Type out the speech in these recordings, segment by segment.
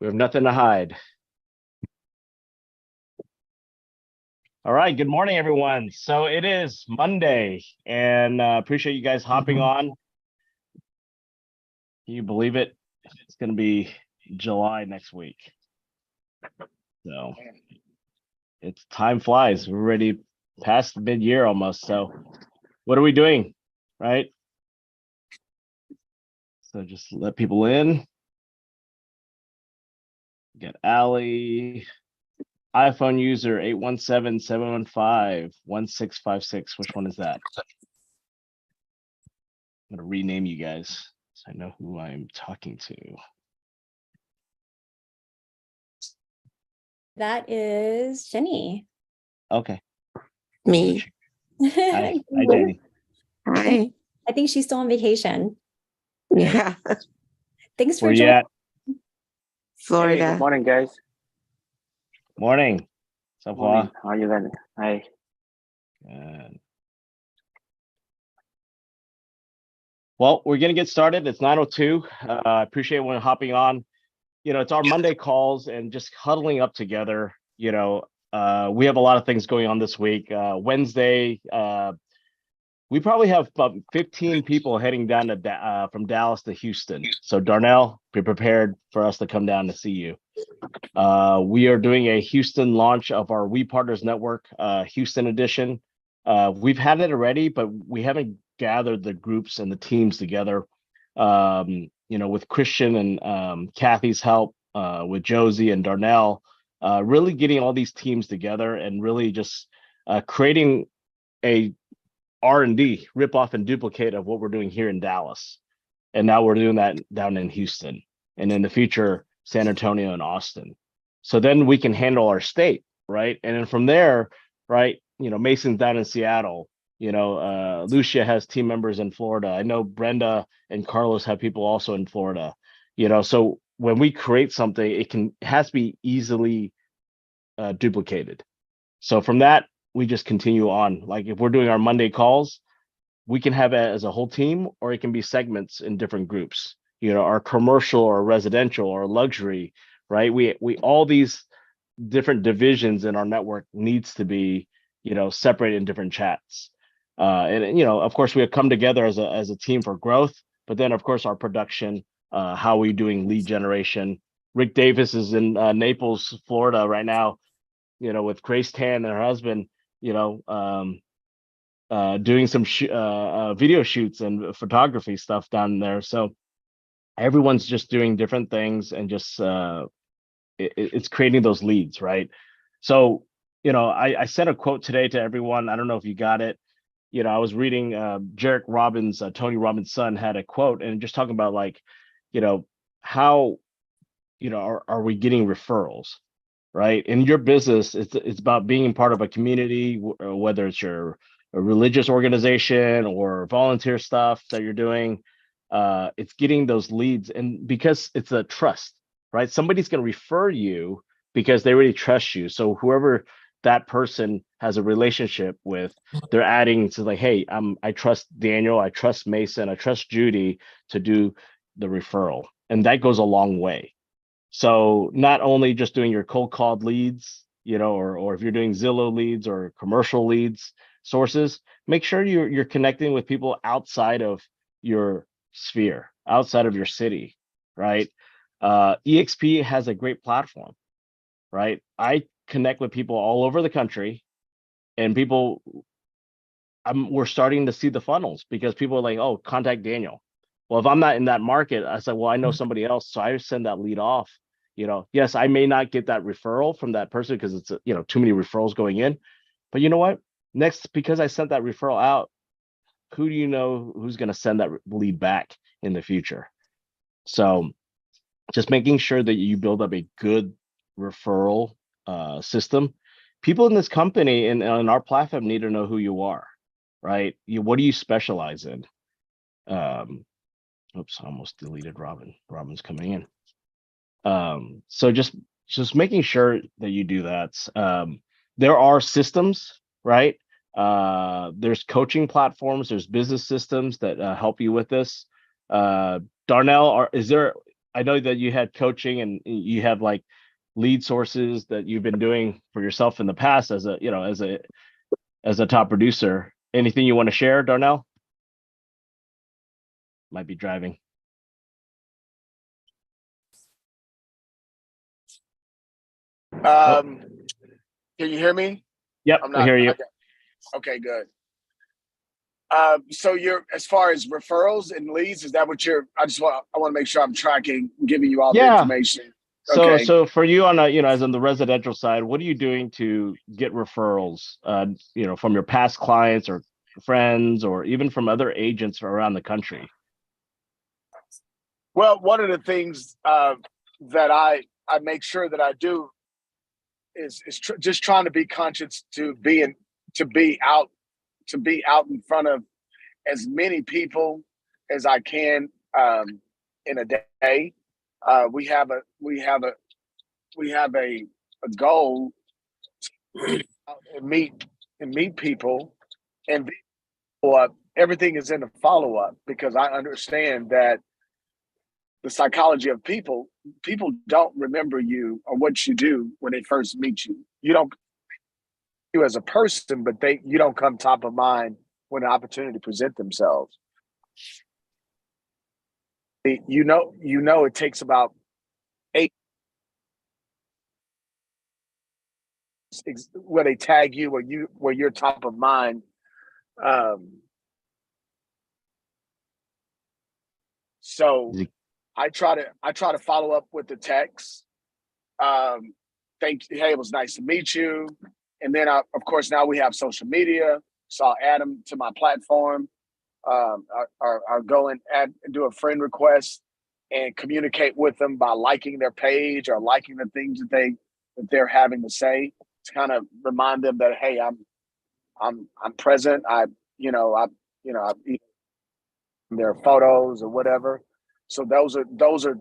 We have nothing to hide. All right. Good morning, everyone. So it is Monday, and appreciate you guys hopping on. Can you believe it? It's going to be July next week. So it's time flies. We're already past the mid-year almost. So what are we doing? Right. So just let people in. Get Allie. iPhone user 817-715-1656. Which one is that? I'm gonna rename you guys so I know who I'm talking to. That is Jenny. Okay. Me. Hi, Jenny. Hi. I think she's still on vacation. Yeah. Thanks for Where you joining. at? Hey, Florida. good morning, guys. Morning. So Morning. far. How are you guys? Hi. Well, we're gonna get started. It's 9:02. I appreciate everyone hopping on. It's our Monday calls and just huddling up together. We have a lot of things going on this week. Wednesday, we probably have about 15 people heading down to from Dallas to Houston. So Darnell, be prepared for us to come down to see you. We are doing a Houston launch of our We Partners Network, Houston edition. We've had it already, but we haven't gathered the groups and the teams together. With Christian and Kathy's help, with Josie and Darnell, really getting all these teams together and really just creating a R&D, rip off and duplicate of what we're doing here in Dallas. And now we're doing that down in Houston, and in the future, San Antonio and Austin. So then we can handle our state, right? And then from there, right, Mason's down in Seattle. Lucia has team members in Florida. I know Brenda and Carlos have people also in Florida. So when we create something, it has to be easily duplicated. So from that, we just continue on. Like if we're doing our Monday calls, we can have it as a whole team, or it can be segments in different groups. Our commercial or residential or luxury, right? We all these different divisions in our network needs to be, separated in different chats. Of course, we have come together as a team for growth, but then of course our production, how we doing lead generation. Rick Davis is in Naples, Florida right now, with Grace Tan and her husband, doing some video shoots and photography stuff down there. So everyone's just doing different things and just it's creating those leads, right? So I sent a quote today to everyone. I don't know if you got it. I was reading Jarek Robbins, Tony Robbins' son, had a quote and just talking about how are we getting referrals, right? In your business, it's about being part of a community, whether it's a religious organization or volunteer stuff that you're doing. It's getting those leads, and because it's a trust, right? Somebody's going to refer you because they really trust you. So whoever that person has a relationship with, they're adding to hey, I trust Daniel, I trust Mason, I trust Judy to do the referral, and that goes a long way. So not only just doing your cold called leads, or if you're doing Zillow leads or commercial leads sources, make sure you're connecting with people outside of your sphere, outside of your city, right? EXP has a great platform, right? I connect with people all over the country, and we're starting to see the funnels because people are like, oh, contact Daniel. Well, if I'm not in that market, I said, well, I know somebody else, so I send that lead off. Yes, I may not get that referral from that person because it's too many referrals going in, but you know what? Next, because I sent that referral out, who do you know who's going to send that lead back in the future? So just making sure that you build up a good referral system. People in this company and on our platform need to know who you are, right? What do you specialize in? Oops, I almost deleted Robin. Robin's coming in. So just making sure that you do that. There are systems, right? There's coaching platforms, there's business systems that help you with this. Darnell, is there I know that you had coaching and you have like lead sources that you've been doing for yourself in the past as a, as a top producer. Anything you want to share, Darnell? Might be driving. Can you hear me? Yep, I'm we not. hear you. Okay, good. So you're, as far as referrals and leads, is that what you're? I want to make sure I'm tracking, giving you all the Yeah. information. So, Okay. so for you on a, as on the residential side, what are you doing to get referrals, from your past clients or friends, or even from other agents around the country? Well, one of the things that I make sure that I do is just trying to be conscious to be out in front of as many people as I can in a day. We have a goal and meet people, and everything is in the follow up, because I understand that the psychology of people don't remember you or what you do when they first meet you. You don't you as a person, but you don't come top of mind when an opportunity present themselves. It takes about 8 where they tag you, where you're top of mind. So I try to follow up with the text. Hey, it was nice to meet you. And then of course now we have social media. So I'll add them to my platform. Or go and do a friend request and communicate with them by liking their page or liking the things that they're having to say, to kind of remind them that, hey, I'm present. I their photos or whatever. So those are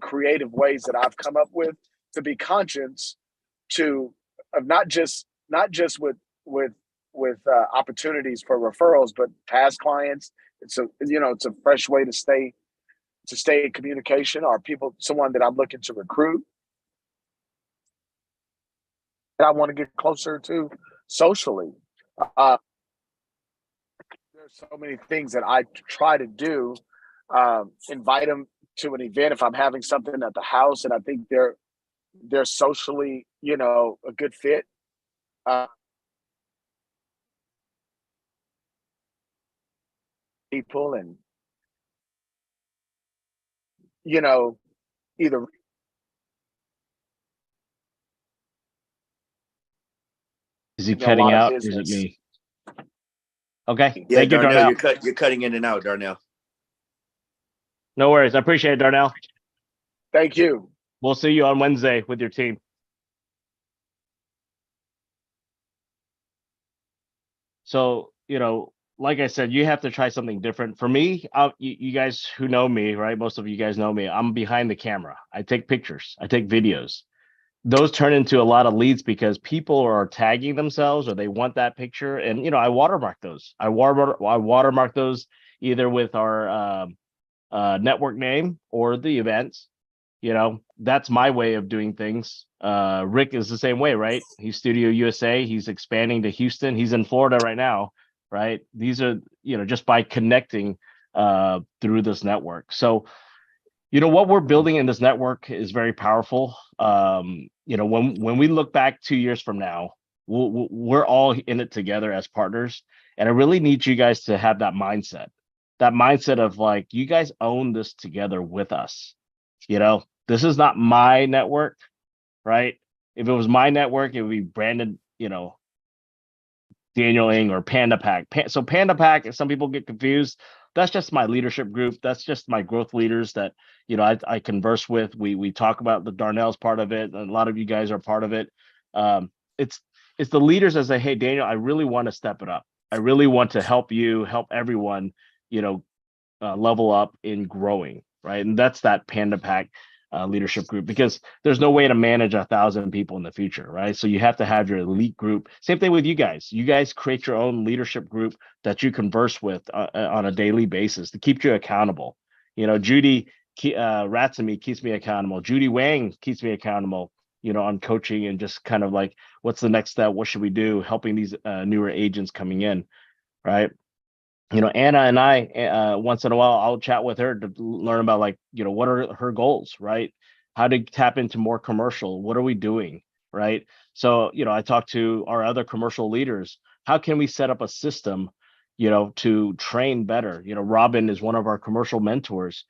creative ways that I've come up with to be conscious of not just with opportunities for referrals, but past clients. It's a fresh way to stay in communication, or someone that I'm looking to recruit that I want to get closer to socially. There's so many things that I try to do. Invite them to an event if I'm having something at the house and I think they're socially, a good fit. People, and either. Is he A cutting lot of out, or is it business. me? Okay. Yeah, Thank you, Darnell, Darnell. you're cutting in and out, Darnell. No worries. I appreciate it, Darnell. Thank you. We'll see you on Wednesday with your team. So, like I said, you have to try something different. For me, you guys who know me, right? Most of you guys know me. I'm behind the camera. I take pictures. I take videos. Those turn into a lot of leads because people are tagging themselves or they want that picture. And, I watermark those. I watermark those either with our network name or the events. That's my way of doing things. Rick is the same way, right? He's Studio USA. He's expanding to Houston. He's in Florida right now, right? These are, just by connecting through this network. So, what we're building in this network is very powerful. When we look back 2 years from now, we're all in it together as partners. And I really need you guys to have that mindset of like, you guys own this together with us. This is not my network, right? If it was my network, it would be branded, Daniel Ng or Panda Pack. So Panda Pack, if some people get confused, that's just my leadership group. That's just my growth leaders that, I converse with. We talk about the Darnell's part of it. And a lot of you guys are part of it. It's the leaders that say, hey, Daniel, I really want to step it up. I really want to help you, help everyone, level up in growing, right? And that's that Panda Pack leadership group, because there's no way to manage 1,000 people in the future, right? So you have to have your elite group. Same thing with you guys. You guys create your own leadership group that you converse with on a daily basis to keep you accountable. Judy Ratsamy keeps me accountable. Judy Wang keeps me accountable, on coaching and just kind of like, what's the next step? What should we do? Helping these newer agents coming in, right? Anna and I, once in a while, I'll chat with her to learn about like, what are her goals, right? How to tap into more commercial. What are we doing, right? So, I talk to our other commercial leaders. How can we set up a system, to train better? Robin is one of our commercial mentors,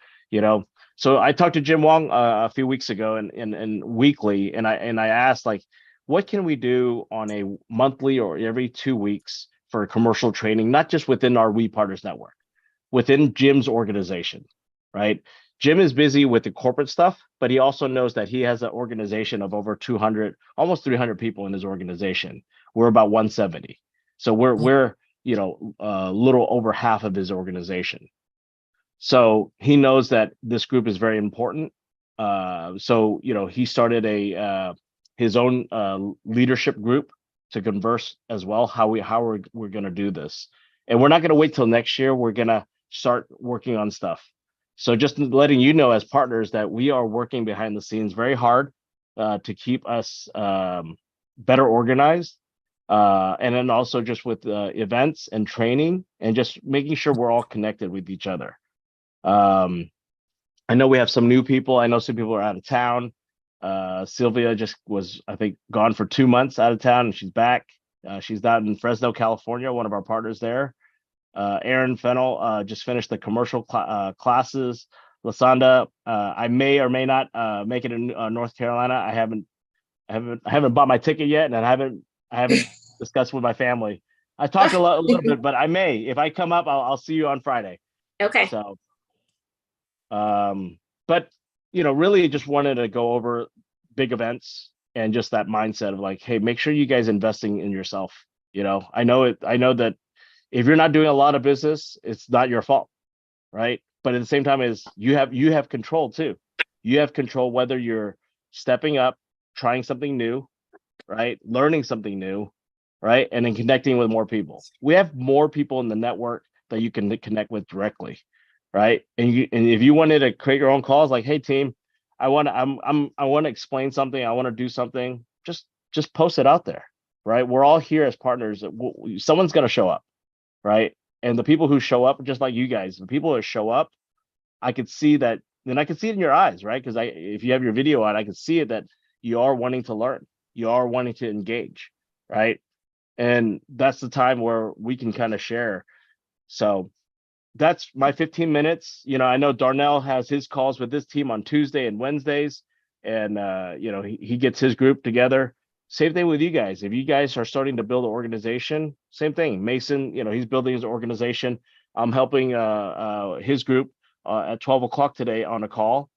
So I talked to Jim Wong a few weeks ago and weekly, and I asked like, what can we do on a monthly or every 2 weeks for commercial training, not just within our We Partners network, within Jim's organization, right? Jim is busy with the corporate stuff, but he also knows that he has an organization of over 200, almost 300 people in his organization. We're about 170. So we're a little over half of his organization. So he knows that this group is very important. So he started his own leadership group to converse as well, how we're going to do this. And we're not going to wait till next year. We're going to start working on stuff. So just letting you know as partners that we are working behind the scenes very hard to keep us better organized. And then also just with events and training and just making sure we're all connected with each other. I know we have some new people. I know some people are out of town. Sylvia just was, I think, gone for 2 months out of town, and she's back. She's down in Fresno, California, one of our partners there. Aaron Fennel just finished the commercial classes. Lasanda, I may or may not make it in North Carolina. I haven't bought my ticket yet, and I haven't discussed with my family. I talked a little bit, but I may. If I come up, I'll see you on Friday. Okay. So, but really just wanted to go over big events and just that mindset of like, hey, make sure you guys investing in yourself. I know that if you're not doing a lot of business, it's not your fault, right? But at the same time, is you have control too. You have control whether you're stepping up, trying something new, right? Learning something new, right? And then connecting with more people. We have more people in the network that you can connect with directly, right? And if you wanted to create your own calls, like, hey team, I want to explain something, I want to do something, just post it out there, right? We're all here as partners. Someone's going to show up, right? And the people who show up, just like you guys, the people that show up, I could see that, and I could see it in your eyes, right? Because if you have your video on, I could see it that you are wanting to learn, you are wanting to engage, right? And that's the time where we can kind of share. So that's my 15 minutes. I know Darnell has his calls with this team on Tuesday and Wednesdays, and he gets his group together. Same thing with you guys. If you guys are starting to build an organization, same thing. Mason, he's building his organization. I'm helping his group at 12 o'clock today on a call,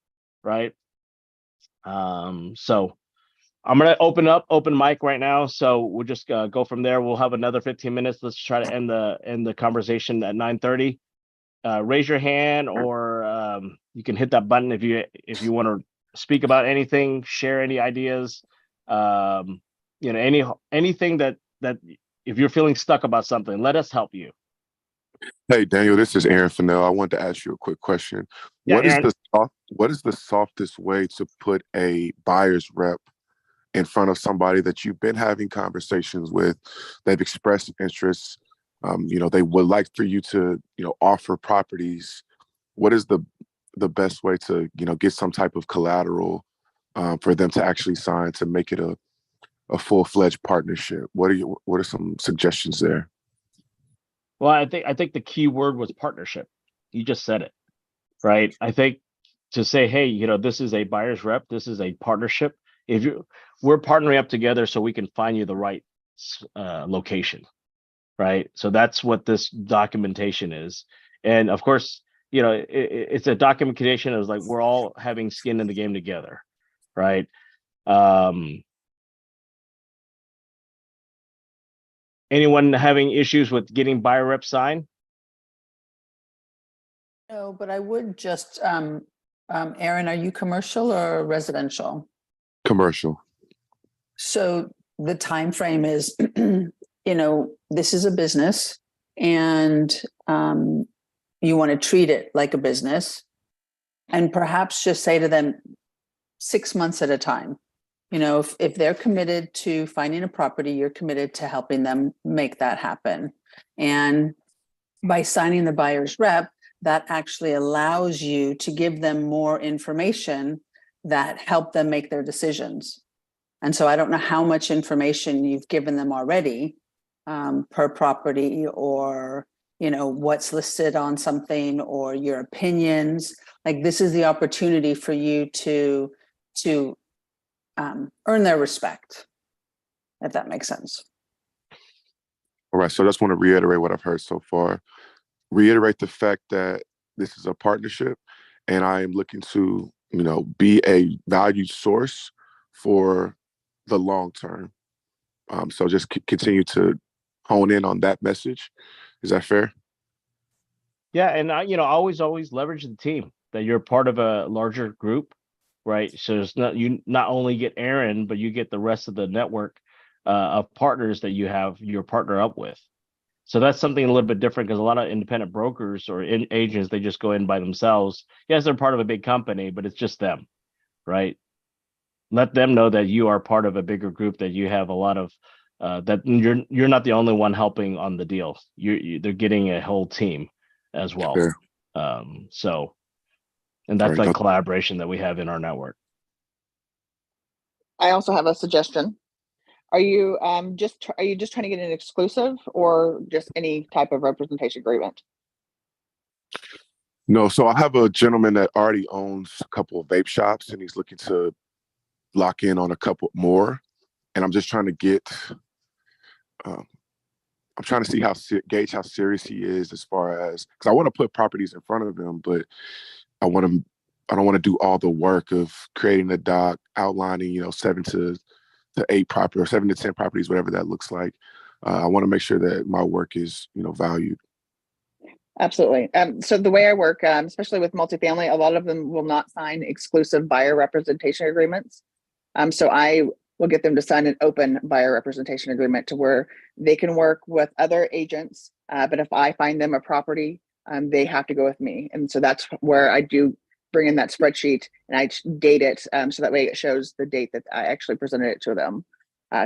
right? So I'm going to open mic right now. So we'll just go from there. We'll have another 15 minutes. Let's try to end the conversation at 9:30. Raise your hand, or you can hit that button if you want to speak about anything, share any ideas, anything that if you're feeling stuck about something, let us help you. Hey, Daniel, this is Aaron Fennell. I wanted to ask you a quick question. Yeah, What is the softest way to put a buyer's rep in front of somebody that you've been having conversations with? They've expressed interest. They would like for you to, offer properties. What is the best way to, get some type of collateral for them to actually sign to make it a full-fledged partnership? What are some suggestions there? Well, I think the key word was partnership. You just said it, right? I think to say, hey, this is a buyer's rep, this is a partnership. We're partnering up together so we can find you the right location, right? So that's what this documentation is. And of course, it's a documentation of like, we're all having skin in the game together, right? Anyone having issues with getting buyer rep signed? No, but I would just, Aaron, are you commercial or residential? Commercial. So the time frame is, this is a business, and you want to treat it like a business. And perhaps just say to them 6 months at a time. You know, if they're committed to finding a property, you're committed to helping them make that happen. And by signing the buyer's rep, that actually allows you to give them more information that help them make their decisions. And so I don't know how much information you've given them already per property, or, you know, what's listed on something, or your opinions. Like, this is the opportunity for you to earn their respect, if that makes sense. All right, so I just want to reiterate what I've heard so far. Reiterate the fact that this is a partnership, and I am looking to, you know, be a valued source for the long term. So just continue to hone in on that message. Is that fair? Yeah, and always leverage the team, that you're part of a larger group, right? So it's not, you not only get Aaron, but you get the rest of the network of partners that you're partner up with. So that's something a little bit different, because a lot of independent brokers or agents, they just go in by themselves. Yes, they're part of a big company, but it's just them, right? Let them know that you are part of a bigger group, that you have a lot of that you're not the only one helping on the deal. They're getting a whole team as well. Fair. And that's Right. like collaboration that we have in our network. I also have a suggestion. Are you just trying to get an exclusive, or just any type of representation agreement? No, so I have a gentleman that already owns a couple of vape shops, and he's looking to lock in on a couple more. And I'm just trying to get, I'm trying to see gauge how serious he is, as far as, because I want to put properties in front of him, but I don't want to do all the work of creating a doc, outlining, you know, 7 to 8 properties, or 7 to 10 properties, whatever that looks like. I want to make sure that my work is, you know, valued. Absolutely. So the way I work, especially with multifamily, a lot of them will not sign exclusive buyer representation agreements. So I will get them to sign an open buyer representation agreement, to where they can work with other agents. But if I find them a property, they have to go with me. And so that's where I do bring in that spreadsheet, and I date it, so that way it shows the date that I actually presented it to them,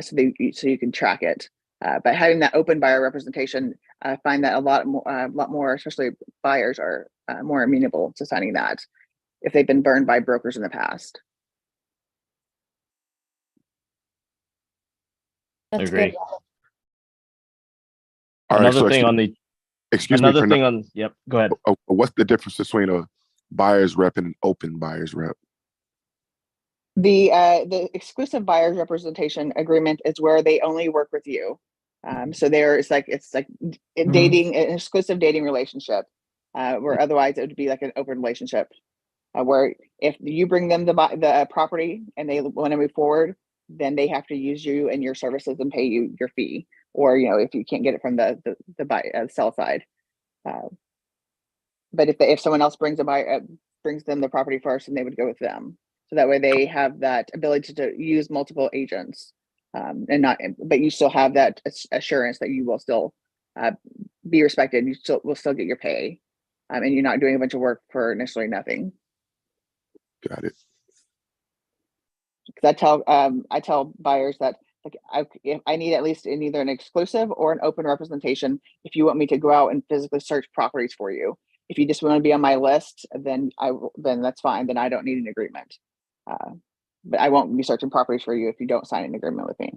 so you can track it. But having that open buyer representation, I find that a lot more, especially buyers, are more amenable to signing that if they've been burned by brokers in the past. That's Agree. good. All right, Another so thing on the excuse me another for thing on yep. Go ahead. what's the difference between a buyer's rep and an open buyer's rep? The exclusive buyers representation agreement is where they only work with you. So it's like dating, an exclusive dating relationship, where otherwise it would be like an open relationship, where if you bring them the property and they want to move forward, then they have to use you and your services and pay you your fee, or, you know, if you can't get it from the sell side. But if someone else brings them the property first, and they would go with them. So that way they have that ability to use multiple agents, but you still have that assurance that you will still be respected. You will still get your pay, and you're not doing a bunch of work for initially nothing. Got it. Because I tell buyers that, like, if I need at least either an exclusive or an open representation, if you want me to go out and physically search properties for you. If you just want to be on my list, then that's fine. Then I don't need an agreement. But I won't be searching properties for you if you don't sign an agreement with me.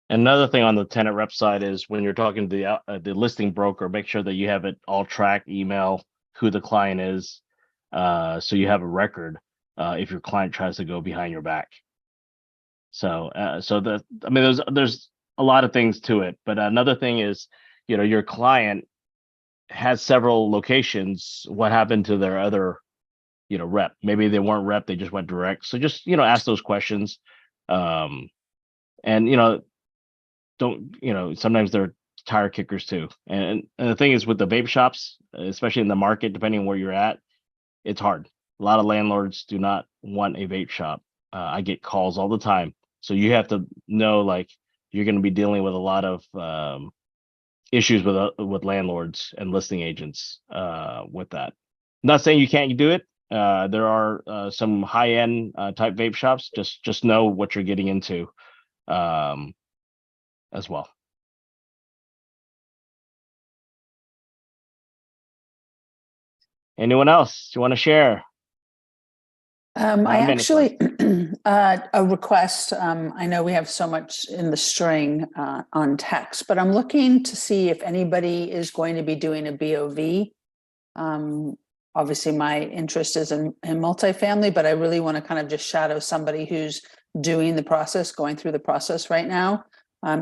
Another thing on the tenant rep side is, when you're talking to the listing broker, make sure that you have it all tracked, email, who the client is, so you have a record if your client tries to go behind your back. So there's a lot of things to it, but another thing is, you know, your client has several locations. What happened to their other, you know, rep? Maybe they weren't rep, they just went direct. So just, you know, ask those questions. And, you know, sometimes they're tire kickers too. And the thing is, with the vape shops, especially in the market, depending on where you're at, it's hard. A lot of landlords do not want a vape shop. I get calls all the time. So you have to know, like, you're going to be dealing with a lot of issues with landlords and listing agents with that. Not saying you can't do it. There are some high end type vape shops. Just know what you're getting into as well. Anyone else you want to share? I 9 minutes actually, a request, I know we have so much in the string on text, but I'm looking to see if anybody is going to be doing a BOV. Obviously my interest is in multifamily, but I really want to kind of just shadow somebody who's doing the process, going through the process right now.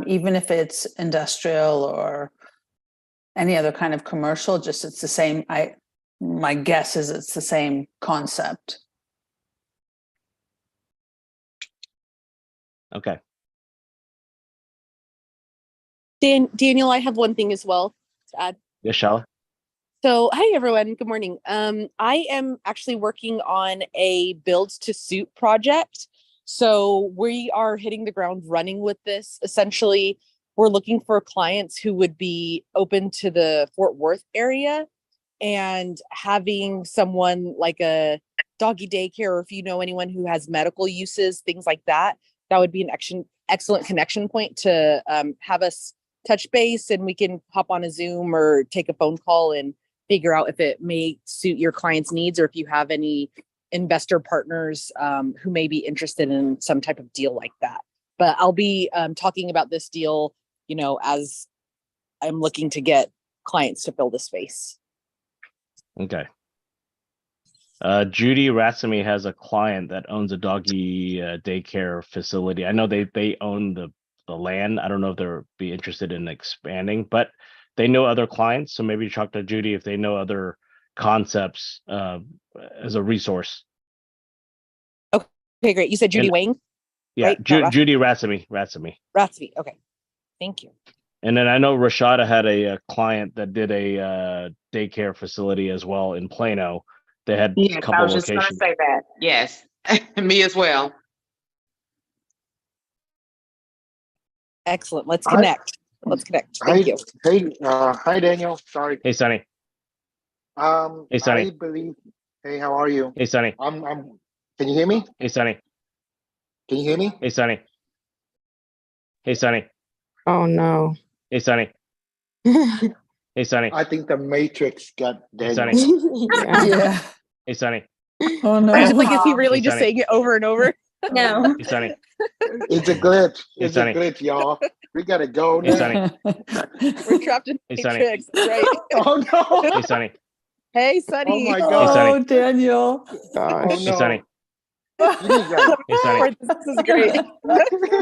Even if it's industrial or any other kind of commercial, just it's the same. My guess is it's the same concept. Okay. Daniel, I have one thing as well to add. Yes, Shala. So, hi everyone. Good morning. I am actually working on a build to suit project. So we are hitting the ground running with this. Essentially, we're looking for clients who would be open to the Fort Worth area and having someone like a doggy daycare, or if you know anyone who has medical uses, things like that, that would be an excellent connection point to have us touch base, and we can hop on a Zoom or take a phone call and figure out if it may suit your client's needs, or if you have any investor partners who may be interested in some type of deal like that. But I'll be talking about this deal, as I'm looking to get clients to fill the space. Okay. Judy Ratsamy has a client that owns a doggy daycare facility. I know they own the land. I don't know if they'll be interested in expanding, but they know other clients. So maybe talk to Judy if they know other concepts as a resource. Okay, great. You said Judy And- Wang? Yeah, Right? Not Judy Ratsamy. Ratsby. Okay. Thank you. And then I know Rashada had a client that did a daycare facility as well in Plano. They had a Yes, I couple was just going to locations. say that. Yes, me as well. Excellent. Let's Hi. connect. Thank you. Hi, Daniel. Sorry. Hey, Sonny. Hey, Sonny. I believe. Hey, how are you? Hey, Sonny. I'm. Can you hear me? Hey, Sonny. Can you hear me? Hey, Sonny. Hey, Sonny. Oh, no. Hey, Sonny. Hey, Sonny. I think the Matrix got Hey, Daniel. Sonny. Yeah. Yeah. Hey, Sonny. Oh, no. I was like, is he really Hey, just Sonny. saying it over and over? No. Hey, Sonny. It's a glitch. Hey, It's a Sonny. glitch, y'all. We gotta go Hey, now. Sonny. We're trapped in Hey, Sonny. Matrix. That's right. Oh no! Hey, Sonny. Hey, Sonny. Oh my Hey, God. Sonny. Oh, Daniel. Oh Gosh. Hey, Sonny. no! You need that. Hey, Sonny. This is great.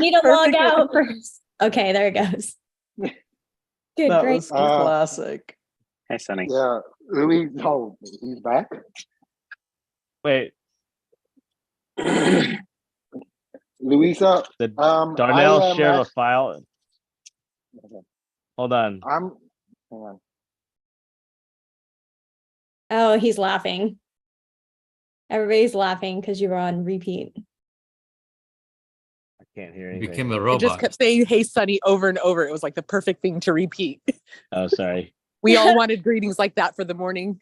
Need to log Perfect. out first. Okay, there it goes. Good, That great. was classic. Hey, Sonny. Yeah, Louis. Oh, he's back. Wait, Louisa. did I Darnell am share the act- file? Hold on. I'm. Hang on. Oh, he's laughing. Everybody's laughing because you were on repeat. I can't hear You anything. became a I robot. just kept saying, hey, Sonny, over and over. It was like the perfect thing to repeat. Oh, sorry. We all wanted greetings like that for the morning.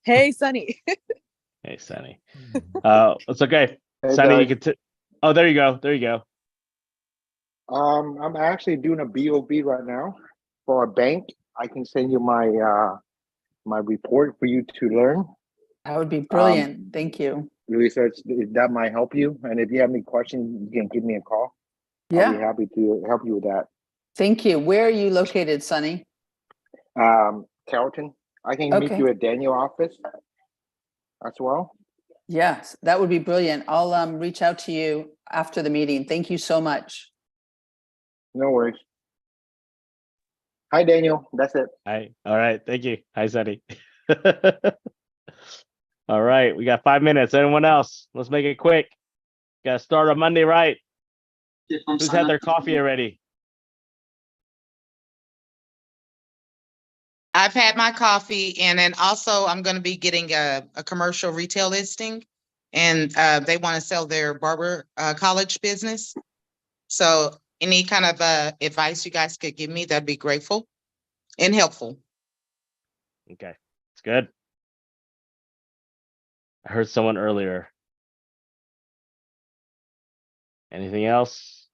Hey, Sonny. Hey, Sonny. It's okay. Hey, Sonny, you guys. can. Oh, there you go. There you go. I'm actually doing a BOB right now for a bank. I can send you my my report for you to learn. That would be brilliant. Thank you. Research that might help you. And if you have any questions, you can give me a call. I'll be Yeah. happy to help you with that. Thank you. Where are you located, Sonny? Carrollton, I can meet Okay. you at Daniel office as well. Yes, that would be brilliant. I'll reach out to you after the meeting. Thank you so much. No worries. Hi, Daniel. That's it. Hi. All right. Thank you. Hi, Sonny. All right. We got 5 minutes. Anyone else? Let's make it quick. Got to start on Monday, right? Who's had their coffee already? I've had my coffee, and then also I'm going to be getting a commercial retail listing, and they want to sell their barber college business. So any kind of advice you guys could give me, that'd be grateful. and helpful. Okay, it's good. I heard someone earlier. Anything else?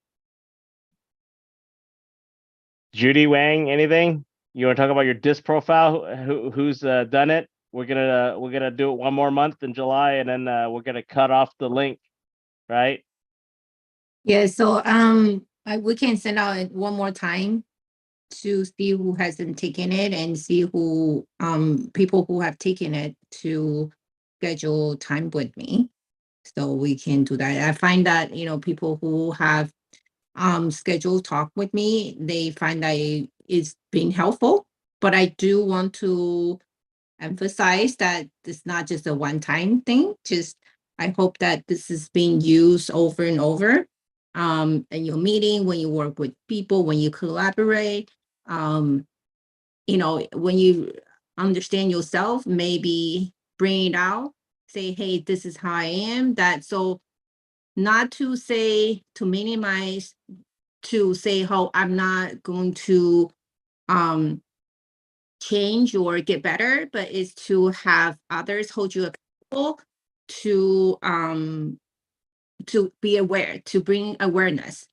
Judy Wang, anything? You want to talk about your disc profile? Who's done it? We're gonna do it one more month in July, and then we're gonna cut off the link, right? Yeah, so we can send out it one more time to see who hasn't taken it and see who people who have taken it to schedule time with me. So we can do that. I find that, people who have scheduled talk with me, they find that it's been helpful. But I do want to emphasize that it's not just a one-time thing. Just I hope that this is being used over and over. In your meeting, when you work with people, when you collaborate, when you understand yourself, maybe bring it out, say, hey, this is how I am. That so not to say to minimize, to say how I'm not going to change or get better, but is to have others hold you accountable to be aware, to bring awareness,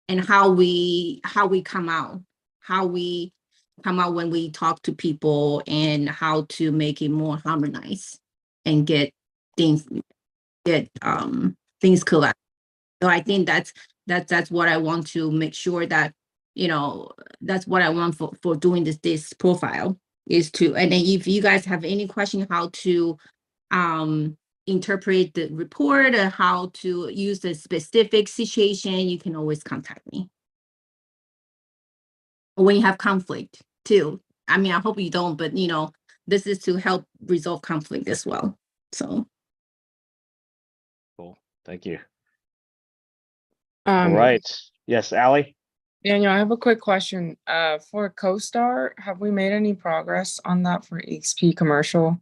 and how we come out, when we talk to people, and how to make it more harmonized and get things collect. So I think that's what I want to make sure that, that's what I want for doing this profile, is to, and then if you guys have any question how to interpret the report or how to use the specific situation, you can always contact me. When you have conflict too. I mean, I hope you don't, but this is to help resolve conflict as well. So Cool. Thank you. All right. Yes, Allie? Daniel, I have a quick question. For CoStar, have we made any progress on that for EXP commercial?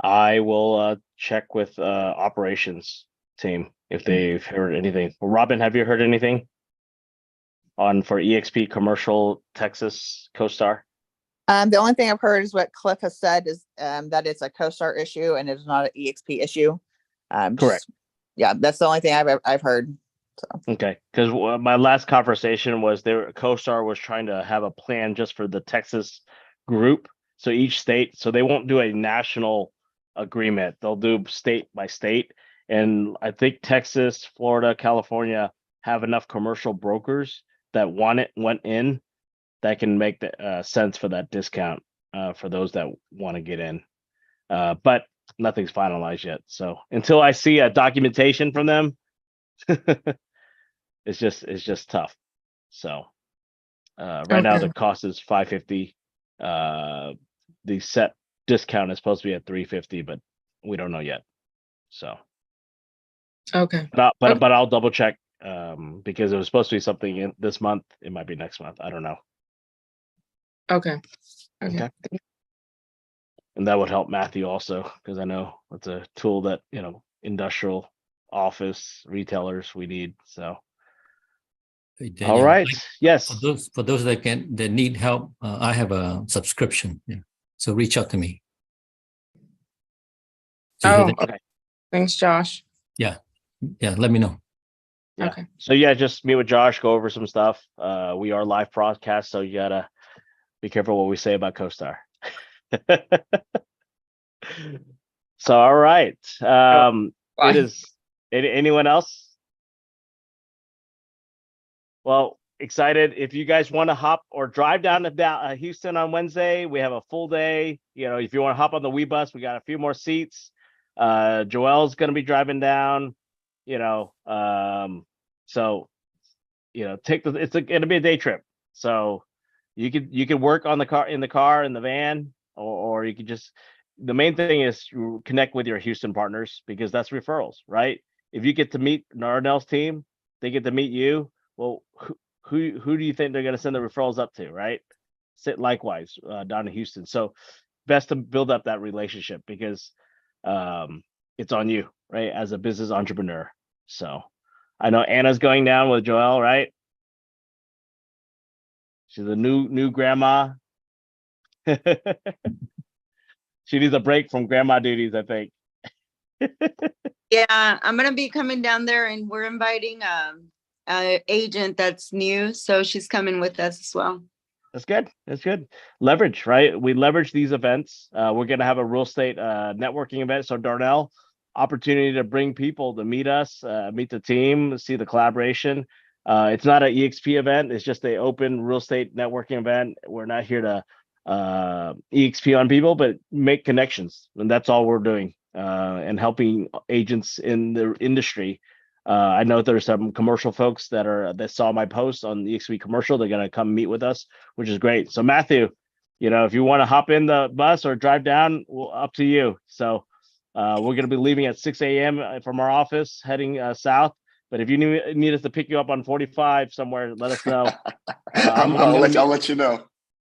I will check with operations team if they've heard anything. Robin, have you heard anything on for EXP commercial Texas CoStar? The only thing I've heard is what Cliff has said is that it's a CoStar issue and it's not an EXP issue. Correct. Yeah, that's the only thing I've heard. So. Okay, because my last conversation was CoStar was trying to have a plan just for the Texas group. So each state, so they won't do a national agreement. They'll do state by state. And I think Texas, Florida, California have enough commercial brokers that went in that can make the sense for that discount for those that want to get in. But nothing's finalized yet. So until I see a documentation from them, it's just tough. So right now the cost is $550. The set discount is supposed to be at $350, but we don't know yet. So Okay. but I'll double check because it was supposed to be something in this month. It might be next month. I don't know. Okay. Okay. And that would help Matthew also, because I know it's a tool that, industrial office retailers we need. So Hey, Daniel, all right. like, Yes. For those that need help, I have a subscription. Yeah. So reach out to me. Okay. Thanks, Josh. Yeah. Let me know. Yeah. Okay. So yeah, just meet with Josh, go over some stuff. We are live broadcast, so you gotta be careful what we say about CoStar. So all right. It is anyone else? Well, excited. If you guys want to hop or drive down to Houston on Wednesday, we have a full day. If you want to hop on the WeBus, we got a few more seats. Joel's going to be driving down. So it's going to be a day trip. So you could work on in the car in the van, or you could just. The main thing is to connect with your Houston partners, because that's referrals, right? If you get to meet Narnell's team, they get to meet you. Well, who do you think they're going to send the referrals up to, right? Likewise down in Houston. So best to build up that relationship, because it's on you, right? As a business entrepreneur. So I know Anna's going down with Joel, right? She's a new grandma. She needs a break from grandma duties, I think. Yeah, I'm gonna be coming down there and we're inviting a agent that's new, so she's coming with us as well. That's good. That's good. Leverage, right? We leverage these events. We're going to have a real estate networking event. So Darnell, opportunity to bring people to meet us, meet the team, see the collaboration. It's not an EXP event. It's just an open real estate networking event. We're not here to EXP on people, but make connections. And that's all we're doing and helping agents in the industry. I know there's some commercial folks that saw my post on the EXP commercial. They're going to come meet with us, which is great. So Matthew, if you want to hop in the bus or drive down, up to you. So we're going to be leaving at 6 a.m. from our office, heading south. But if you need us to pick you up on 45 somewhere, let us know. I'll let you know.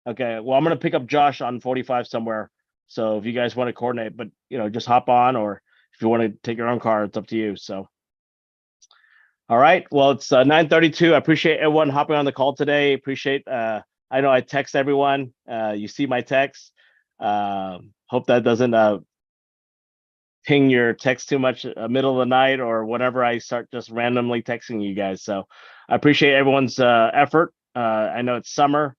Okay. Well, I'm going to pick up Josh on 45 somewhere. So if you guys want to coordinate, but just hop on, or if you want to take your own car, it's up to you. So. All right. Well, it's 9:32. I appreciate everyone hopping on the call today. Appreciate. I know I text everyone. You see my text. Hope that doesn't ping your text too much middle of the night or whatever. I start just randomly texting you guys. So I appreciate everyone's effort. I know it's summer.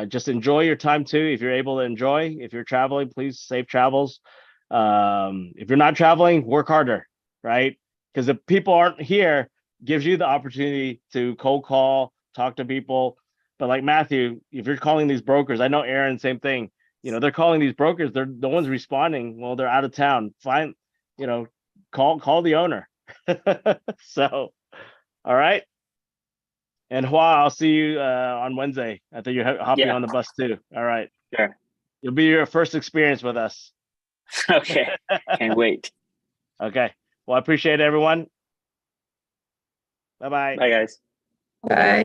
Just enjoy your time too. If you're able to enjoy. If you're traveling, please safe travels. If you're not traveling, work harder, right? Because if people aren't here, gives you the opportunity to cold call, talk to people. But like Matthew, if you're calling these brokers, I know Aaron, same thing. They're calling these brokers. They're the ones responding. Well, they're out of town. Fine, call the owner. So, all right. And Hua, I'll see you on Wednesday. I think you're hopping on the bus too. All right. Sure. You'll be your first experience with us. Okay. Can't wait. Okay. Well, I appreciate everyone. Bye-bye. Bye, guys. Bye.